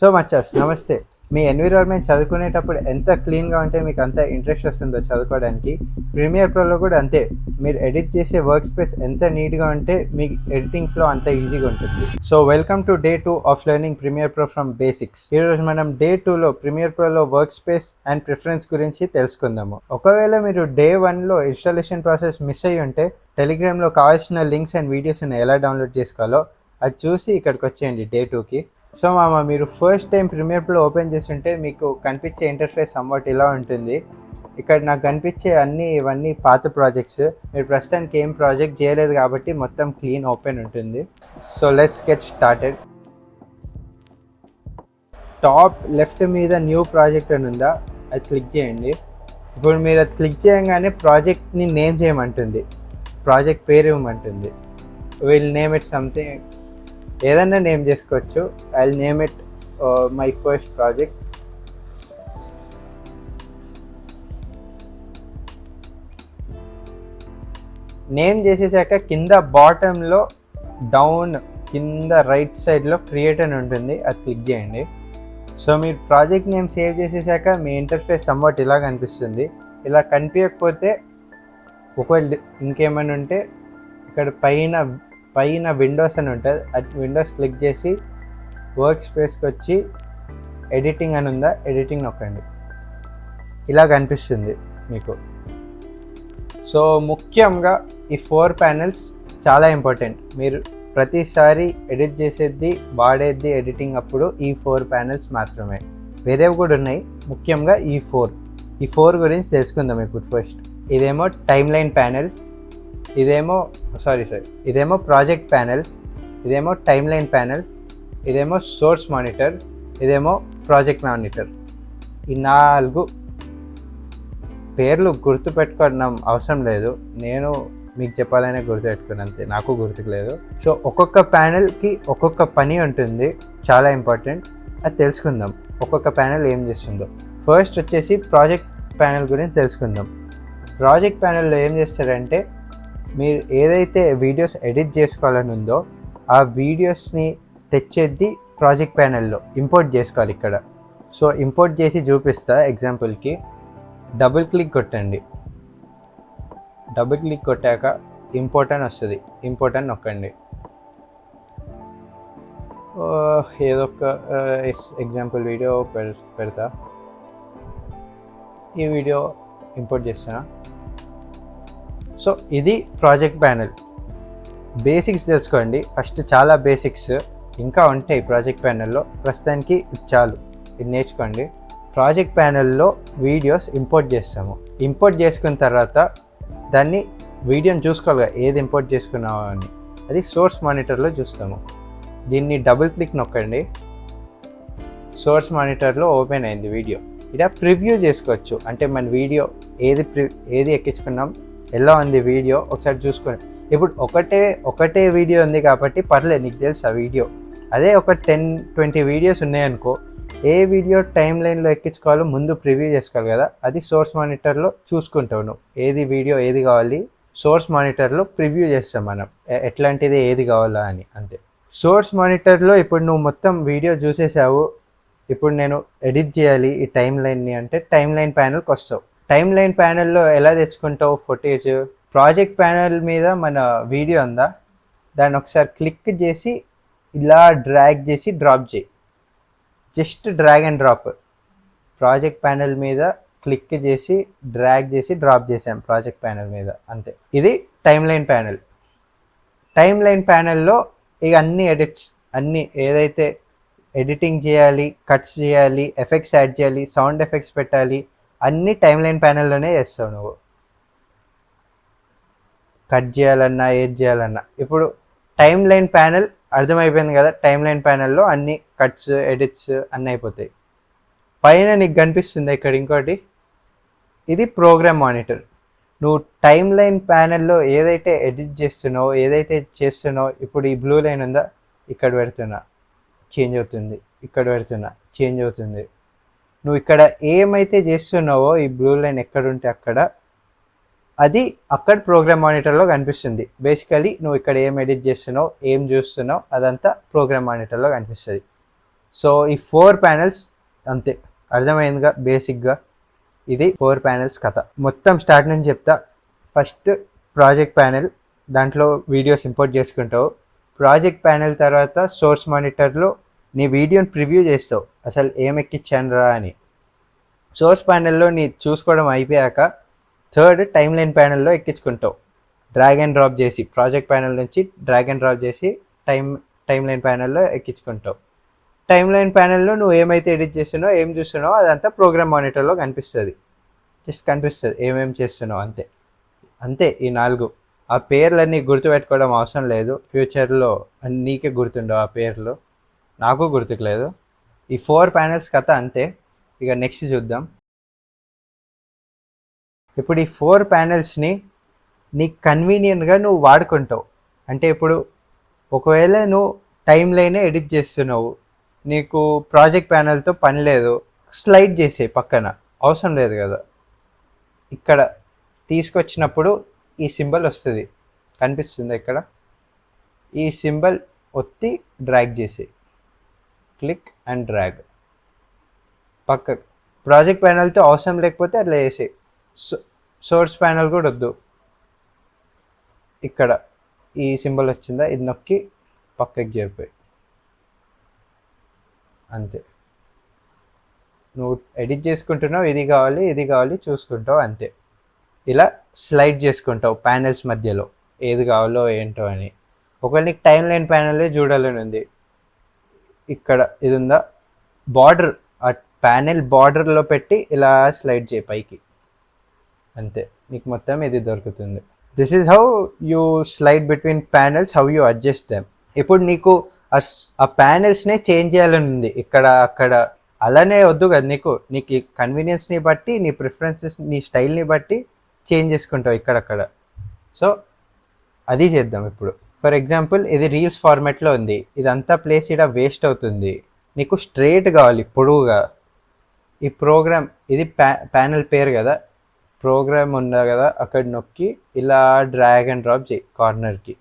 So మచస్ నమస్తే. మీ environment చదువుకునేటప్పుడు ఎంత క్లీన్గా ఉంటే మీకు అంత ఇంట్రెస్ట్ వస్తుందో చదువుకోవడానికి, ప్రీమియర్ ప్రోలో కూడా అంతే. మీరు ఎడిట్ చేసే వర్క్ స్పేస్ ఎంత నీట్గా ఉంటే మీ ఎడిటింగ్ ఫ్లో అంత ఈజీగా ఉంటుంది. So welcome to day 2 of learning Premiere Pro from basics. ఈరోజు మనం డే 2లో ప్రీమియర్ ప్రోలో వర్క్ స్పేస్ అండ్ ప్రిఫరెన్స్ గురించి తెలుసుకుందాము. ఒకవేళ మీరు డే 1లో ఇన్స్టాలేషన్ ప్రాసెస్ మిస్ అయ్యి ఉంటే, టెలిగ్రామ్లో కావాల్సిన లింక్స్ అండ్ వీడియోస్ని ఎలా డౌన్లోడ్ చేసుకోవాలో అది చూసి ఇక్కడికి వచ్చేయండి డే 2కి. సో మీరు first time Premiere Pro open చేస్తుంటే మీకు కనిపించే ఇంటర్ఫేస్ సమ్వాట్ ఇలా ఉంటుంది. ఇక్కడ నాకు కనిపించే ఇవన్నీ పాత ప్రాజెక్ట్స్. మీరు ప్రస్తుతానికి ఏం ప్రాజెక్ట్ చేయలేదు కాబట్టి మొత్తం క్లీన్ ఓపెన్ ఉంటుంది. So let's get started. Top left మీద న్యూ ప్రాజెక్ట్ అని ఉందా, అది క్లిక్ చేయండి. ఇప్పుడు మీరు అది క్లిక్ చేయగానే ప్రాజెక్ట్ని నేమ్ చేయమంటుంది, ప్రాజెక్ట్ పేరు ఇవ్వమంటుంది. విల్ నేమ్ ఇట్ సంథింగ్, ఏదైనా నేమ్ చేసుకోవచ్చు. I will name it my first project. Name చేసేసాక కింద బాటంలో డౌన్ కింద రైట్ సైడ్లో క్రియేట్ అని ఉంటుంది, అది క్లిక్ చేయండి. సో మీరు ప్రాజెక్ట్ నేమ్ సేవ్ చేసేసాక మీ ఇంటర్ఫేస్ సమ్వాట్ ఇలా కనిపిస్తుంది. ఇలా కనిపించకపోతే ఒకవేళ ఇంకేమైనా ఉంటే ఇక్కడ పైన విండోస్ అని ఉంటుంది, అది విండోస్ క్లిక్ చేసి వర్క్ స్పేస్కి వచ్చి ఎడిటింగ్ అని ఉందా, ఎడిటింగ్ నొక్కండి. ఇలా కనిపిస్తుంది మీకు. సో ముఖ్యంగా ఈ 4 ప్యానెల్స్ చాలా ఇంపార్టెంట్. మీరు ప్రతిసారి ఎడిట్ చేసేది వాడేది ఎడిటింగ్ అప్పుడు ఈ 4 ప్యానెల్స్ మాత్రమే. వేరేవి కూడా ఉన్నాయి, ముఖ్యంగా ఈ 4 గురించి తెలుసుకుందాం ఇప్పుడు. ఫస్ట్ ఇదేమో టైమ్ లైన్ ప్యానెల్, ఇదేమో ప్రాజెక్ట్ ప్యానెల్, ఇదేమో టైమ్ లైన్ ప్యానెల్, ఇదేమో సోర్స్ మానిటర్, ఇదేమో ప్రాజెక్ట్ మానిటర్. ఈ 4 పేర్లు గుర్తుపెట్టుకోవడం అవసరం లేదు, నేను మీకు చెప్పాలనే గుర్తుపెట్టుకున్నాను అంతే, నాకు గుర్తుకు లేదు. సో ఒక్కొక్క ప్యానెల్కి ఒక్కొక్క పని ఉంటుంది, చాలా ఇంపార్టెంట్. అది తెలుసుకుందాం ఒక్కొక్క ప్యానెల్ ఏం చేస్తుందో. ఫస్ట్ వచ్చేసి ప్రాజెక్ట్ ప్యానెల్ గురించి తెలుసుకుందాం. ప్రాజెక్ట్ ప్యానెల్లో ఏం చేస్తారంటే, మీరు ఏదైతే వీడియోస్ ఎడిట్ చేసుకోవాలని ఉందో ఆ వీడియోస్ని తెచ్చేది ప్రాజెక్ట్ ప్యానెల్లో ఇంపోర్ట్ చేసుకోవాలి ఇక్కడ. సో ఇంపోర్ట్ చేసి చూపిస్తా. ఎగ్జాంపుల్కి డబుల్ క్లిక్ కొట్టండి. డబుల్ క్లిక్ కొట్టాక ఇంపోర్ట్ అని వస్తుంది, ఇంపోర్ట్ అని నొక్కండి. ఏదో ఒక ఎగ్జాంపుల్ వీడియో పెడతా. ఈ వీడియో ఇంపోర్ట్ చేస్తున్నా. సో ఇది ప్రాజెక్ట్ ప్యానెల్. బేసిక్స్ తెలుసుకోండి ఫస్ట్, చాలా బేసిక్స్ ఇంకా ఉంటాయి ప్రాజెక్ట్ ప్యానెల్లో. ప్రస్తుతానికి చాలు, ఇది నేర్చుకోండి. ప్రాజెక్ట్ ప్యానెల్లో వీడియోస్ ఇంపోర్ట్ చేస్తాము. ఇంపోర్ట్ చేసుకున్న తర్వాత దాన్ని వీడియోని చూసుకోవాలి ఏది ఇంపోర్ట్ చేసుకున్నామో అని, అది సోర్స్ మానిటర్లో చూస్తాము. దీన్ని డబుల్ క్లిక్ నొక్కండి. సోర్స్ మానిటర్లో ఓపెన్ అయింది వీడియో. ఇలా ప్రివ్యూ చేసుకోవచ్చు, అంటే మన వీడియో ఏది ఎక్కించుకున్నాం, ఎలా ఉంది వీడియో ఒకసారి చూసుకొని. ఇప్పుడు ఒకటే వీడియో ఉంది కాబట్టి పర్లేదు, నీకు తెలుసు ఆ వీడియో. అదే ఒక 10-20 వీడియోస్ ఉన్నాయనుకో, ఏ వీడియో టైం లైన్లో ఎక్కించుకోవాలో ముందు ప్రివ్యూ చేసుకోవాలి కదా, అది సోర్స్ మానిటర్లో చూసుకుంటావు నువ్వు. ఏది వీడియో ఏది కావాలి సోర్స్ మానిటర్లో ప్రివ్యూ చేస్తాం మనం, ఎట్లాంటిది ఏది కావాలా అని, అంతే. సోర్స్ మానిటర్లో ఇప్పుడు నువ్వు మొత్తం వీడియో చూసేసావు. ఇప్పుడు నేను ఎడిట్ చేయాలి ఈ టైం లైన్ని అంటే టైం లైన్ ప్యానెల్కి వస్తావు. టైమ్ లైన్ ప్యానెల్లో ఎలా తెచ్చుకుంటావు ఫుటేజ్? ప్రాజెక్ట్ ప్యానెల్ మీద మన వీడియో ఉందా, దాన్ని ఒకసారి క్లిక్ చేసి ఇలా డ్రాగ్ చేసి డ్రాప్ చేయి. Just drag and drop. Project panel మీద క్లిక్ చేసి డ్రాగ్ చేసి డ్రాప్ చేసాం ప్రాజెక్ట్ ప్యానెల్ మీద, అంతే. ఇది timeline panel. Timeline ప్యానెల్లో ఇక అన్ని ఎడిట్స్, అన్నీ ఏదైతే ఎడిటింగ్ చేయాలి, కట్స్ చేయాలి, ఎఫెక్ట్స్ యాడ్ చేయాలి, సౌండ్ ఎఫెక్ట్స్ పెట్టాలి, అన్నీ టైమ్ లైన్ ప్యానెల్లోనే చేస్తావు నువ్వు. కట్ చేయాలన్నా ఏది చేయాలన్నా. ఇప్పుడు టైమ్ లైన్ ప్యానెల్ అర్థమైపోయింది కదా, టైమ్ లైన్ ప్యానెల్లో అన్ని కట్స్ ఎడిట్స్ అన్నీ అయిపోతాయి. పైన నీకు కనిపిస్తుంది ఇక్కడ ఇంకోటి, ఇది ప్రోగ్రామ్ మానిటర్. నువ్వు టైమ్ లైన్ ప్యానెల్లో ఏదైతే ఎడిట్ చేస్తున్నావో ఏదైతే చేస్తున్నావో, ఇప్పుడు ఈ బ్లూ లైన్ ఉందా, ఇక్కడ పెడుతున్నా చేంజ్ అవుతుంది, ఇక్కడ పెడుతున్నా చేంజ్ అవుతుంది. నువ్వు ఇక్కడ ఏమైతే చేస్తున్నావో ఈ బ్లూ లైన్ ఎక్కడుంటే అక్కడ, అది అక్కడ ప్రోగ్రామ్ మానిటర్లో కనిపిస్తుంది. బేసికలీ నువ్వు ఇక్కడ ఏం ఎడిట్ చేస్తున్నావు, ఏం చూస్తున్నావు, అదంతా ప్రోగ్రామ్ మానిటర్లో కనిపిస్తుంది. సో ఈ 4 ప్యానెల్స్ అంతే, అర్థమైందిగా బేసిక్గా. ఇది 4 ప్యానెల్స్ కథ. మొత్తం స్టార్ట్ నుంచి చెప్తా. ఫస్ట్ ప్రాజెక్ట్ ప్యానెల్, దాంట్లో వీడియోస్ ఇంపోర్ట్ చేసుకుంటావు. ప్రాజెక్ట్ ప్యానెల్ తర్వాత సోర్స్ మానిటర్లో నీ వీడియోని ప్రివ్యూ చేస్తావు, అసలు ఏం ఎక్కించాను రా అని. సోర్స్ ప్యానెల్లో నీ చూసుకోవడం అయిపోయాక థర్డ్ టైమ్ లైన్ ప్యానెల్లో ఎక్కించుకుంటావు. డ్రాగ్ అండ్ డ్రాప్ చేసి ప్రాజెక్ట్ ప్యానెల్ నుంచి డ్రాగ్ అండ్ డ్రాప్ చేసి టైమ్ లైన్ ప్యానెల్లో ఎక్కించుకుంటావు. టైమ్ లైన్ ప్యానెల్లో నువ్వు ఏమైతే ఎడిట్ చేస్తున్నావో, ఏం చూస్తున్నావో అదంతా ప్రోగ్రామ్ మానిటర్లో కనిపిస్తుంది. జస్ట్ కనిపిస్తుంది ఏమేమి చేస్తున్నావు అంతే. అంతే ఈ 4. ఆ పేర్లన్నీ గుర్తుపెట్టుకోవడం అవసరం లేదు, ఫ్యూచర్లో నీకే గుర్తుండవు ఆ పేర్లు, నాకు గుర్తుకులేదు. ఈ 4 ప్యానెల్స్ కథ అంతే. ఇక నెక్స్ట్ చూద్దాం. ఇప్పుడు ఈ 4 ప్యానెల్స్ని నీకు కన్వీనియంట్గా నువ్వు వాడుకుంటావు. అంటే ఇప్పుడు ఒకవేళ నువ్వు టైం లైనే ఎడిట్ చేస్తున్నావు, నీకు ప్రాజెక్ట్ ప్యానెల్తో పని లేదు, స్లైడ్ చేసే పక్కన అవసరం లేదు కదా. ఇక్కడ తీసుకొచ్చినప్పుడు ఈ సింబల్ వస్తుంది, కనిపిస్తుంది ఇక్కడ. ఈ సింబల్ ఒత్తి డ్రాగ్ చేసి క్లిక్ అండ్ డ్రాగ్ పక్క. ప్రాజెక్ట్ ప్యానెల్తో అవసరం లేకపోతే అట్లా చేసే. సోర్స్ ప్యానెల్ కూడా వద్దు. ఇక్కడ ఈ సింబల్ వచ్చిందా, ఇది నొక్కి పక్కకి చేరిపోయి అంతే. నువ్వు ఎడిట్ చేసుకుంటున్నావు, ఇది కావాలి ఇది కావాలి చూసుకుంటావు అంతే. ఇలా స్లైడ్ చేసుకుంటావు ప్యానెల్స్ మధ్యలో ఏది కావాలో ఏంటో అని. ఒకవేళ నీకు టైం లైన్ ప్యానెలే చూడాలని ఉంది, ఇక్కడ ఇది ఉందా బార్డర్, ఆ ప్యానెల్ బార్డర్లో పెట్టి ఇలా స్లైడ్ చేయి పైకి అంతే, నీకు మొత్తం ఇది దొరుకుతుంది. This is how you slide between panels, how you adjust them. ఇప్పుడు నీకు ఆ ప్యానెల్స్నే చేంజ్ చేయాలని ఉంది ఇక్కడ అక్కడ, అలానే వద్దు కదా. నీకు కన్వీనియన్స్ని బట్టి, నీ ప్రిఫరెన్సెస్, నీ స్టైల్ని బట్టి చేంజ్ చేసుకుంటావు ఇక్కడక్కడ. సో అది చేద్దాం ఇప్పుడు. ఫర్ ఎగ్జాంపుల్ ఇది రీల్స్ ఫార్మాట్లో ఉంది, ఇదంతా ప్లేస్ ఇక్కడ వేస్ట్ అవుతుంది. నీకు స్ట్రైట్ కావాలి పొడవుగా. ఈ ప్రోగ్రామ్ ఇది ప్యానెల్ పేరు కదా, ప్రోగ్రామ్ ఉందా కదా, అక్కడ నొక్కి ఇలా డ్రాగ్ అండ్ డ్రాప్ చేయి కార్నర్కి.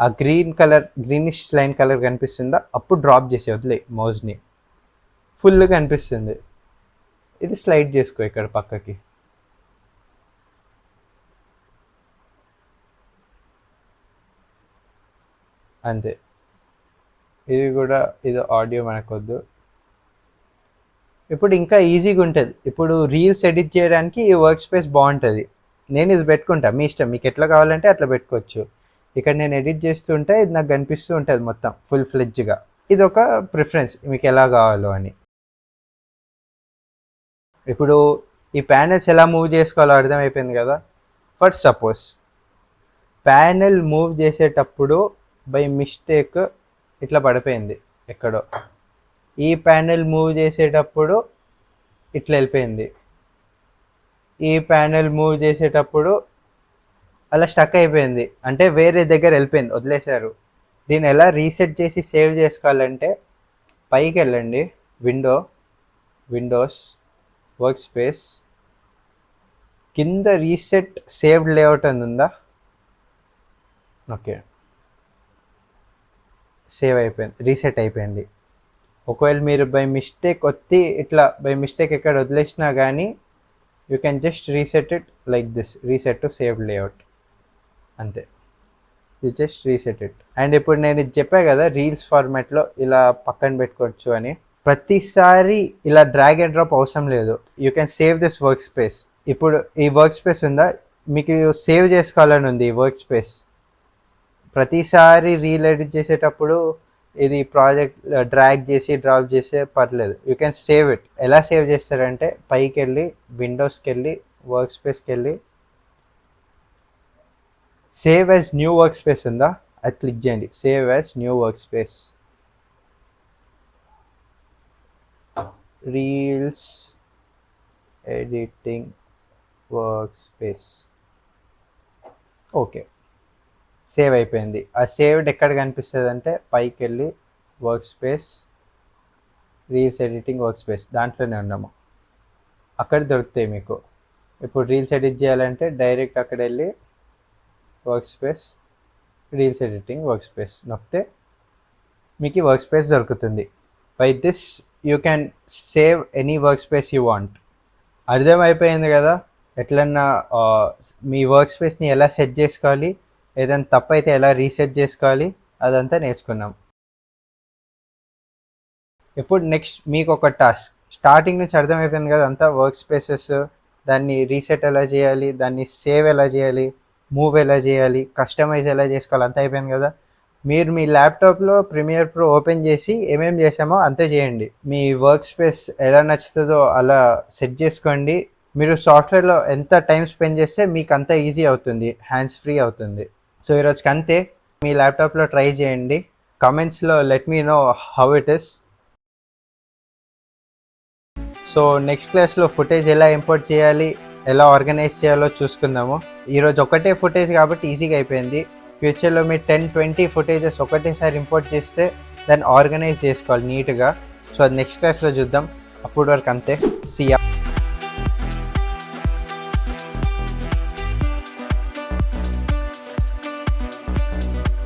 ఆ గ్రీనిష్ లైన్ కలర్ కనిపిస్తుందా, అప్పుడు డ్రాప్ చేసి వదిలే మౌస్ని, ఫుల్ కనిపిస్తుంది. ఇది స్లైడ్ చేసుకో ఇక్కడ పక్కకి అంతే. ఇది కూడా ఇది ఆడియో మనకొద్దు. ఇప్పుడు ఇంకా ఈజీగా ఉంటుంది. ఇప్పుడు రీల్స్ ఎడిట్ చేయడానికి ఈ వర్క్ స్పేస్ బాగుంటుంది. నేను ఇది పెట్టుకుంటా, మీ ఇష్టం, మీకు ఎట్లా కావాలంటే అట్లా పెట్టుకోవచ్చు. ఇక్కడ నేను ఎడిట్ చేస్తుంటే ఇది నాకు కనిపిస్తూ ఉంటుంది మొత్తం ఫుల్ ఫ్లెడ్జ్గా. ఇది ఒక ప్రిఫరెన్స్ మీకు ఎలా కావాలో అని. ఇప్పుడు ఈ ప్యానెల్స్ ఎలా మూవ్ చేసుకోవాలో అర్థమైపోయింది కదా. ఫర్ సపోజ్ ప్యానెల్ మూవ్ చేసేటప్పుడు బై మిస్టేక్ ఇట్లా పడిపోయింది ఎక్కడో, ఈ ప్యానెల్ మూవ్ చేసేటప్పుడు ఇట్లా వెళ్ళిపోయింది, ఈ ప్యానెల్ మూవ్ చేసేటప్పుడు అలా స్టక్ అయిపోయింది, అంటే వేరే దగ్గర వెళ్ళిపోయింది, వదిలేశారు. దీన్ని ఎలా రీసెట్ చేసి సేవ్ చేసుకోవాలంటే పైకి వెళ్ళండి, విండోస్, వర్క్ స్పేస్, కింద రీసెట్ సేవ్డ్ లేఅవుట్ అని ఉందా, ఓకే సేవ్ అయిపోయింది, రీసెట్ అయిపోయింది. ఒకవేళ మీరు బై మిస్టేక్ ఇట్లా బై మిస్టేక్ ఎక్కడ వదిలేసినా కానీ you can just reset it like this, reset to saved layout అంతే. You just reset it. And ఇప్పుడు నేను ఇది చెప్పా కదా రీల్స్ ఫార్మాట్లో ఇలా పక్కన పెట్టుకోవచ్చు అని, ప్రతిసారి ఇలా డ్రాగ్ అండ్ డ్రాప్ అవసరం లేదు. You can save this work space. ఇప్పుడు ఈ వర్క్ స్పేస్ ఉందా, మీకు సేవ్ చేసుకోవాలని ఉంది ఈ వర్క్ స్పేస్, ప్రతిసారి రీల్ ఎడిట్ చేసేటప్పుడు ఇది ప్రాజెక్ట్ డ్రాగ్ చేసి డ్రాప్ చేసే పర్లేదు. You can save it. ఎలా సేవ్ చేస్తారంటే పైకి వెళ్ళి విండోస్కి వెళ్ళి వర్క్ స్పేస్కి వెళ్ళి save as new work space ఉందా, అది క్లిక్ చేయండి. Save as new work space, reels editing work space, okay save అయిపోయింది. ఆ సేవ్డ్ ఎక్కడ కనిపిస్తుంది అంటే పైకి వెళ్ళి work space, reels editing work space, దాంట్లోనే ఉన్నాము, అక్కడ దొరుకుతాయి మీకు. ఇప్పుడు రీల్స్ ఎడిట్ చేయాలంటే డైరెక్ట్ అక్కడ వెళ్ళి work space, reels editing work space నొక్కితే మీకు వర్క్ స్పేస్ దొరుకుతుంది. By this you can save any work space you want. అర్థమైపోయింది కదా ఎట్లన్నా మీ వర్క్ స్పేస్ని ఎలా సెట్ చేసుకోవాలి, ఏదైనా తప్పైతే ఎలా రీసెట్ చేసుకోవాలి అదంతా నేర్చుకున్నాం. ఇప్పుడు నెక్స్ట్ మీకు ఒక టాస్క్. స్టార్టింగ్ నుంచి అర్థమైపోయింది కదా అంతా, వర్క్ స్పేసెస్ దాన్ని రీసెట్ ఎలా చేయాలి, దాన్ని సేవ్ ఎలా చేయాలి, మూవ్ ఎలా చేయాలి, కస్టమైజ్ ఎలా చేసుకోవాలి అంతా అయిపోయింది కదా. మీరు మీ ల్యాప్టాప్లో ప్రీమియర్ ప్రో ఓపెన్ చేసి ఏమేమి చేసామో అంతే చేయండి. మీ వర్క్ స్పేస్ ఎలా నచ్చుతుందో అలా సెట్ చేసుకోండి. మీరు సాఫ్ట్వేర్లో ఎంత టైం స్పెండ్ చేస్తే మీకు అంత ఈజీ అవుతుంది, హ్యాండ్స్ ఫ్రీ అవుతుంది. సో ఈరోజుకి అంతే. మీ ల్యాప్టాప్లో ట్రై చేయండి. కామెంట్స్లో let me know how it is. So next క్లాస్లో ఫుటేజ్ ఎలా ఇంపోర్ట్ చేయాలి, ఎలా ఆర్గనైజ్ చేయాలో చూసుకుందాము. ఈరోజు ఒకటే ఫుటేజ్ కాబట్టి ఈజీగా అయిపోయింది. ఫ్యూచర్లో మీరు 10-20 ఫుటేజెస్ ఒకటేసారి ఇంపోర్ట్ చేస్తే దాన్ని ఆర్గనైజ్ చేసుకోవాలి నీట్గా. సో అది నెక్స్ట్ క్లాస్లో చూద్దాం. అప్పటి వరకు అంతే. See you.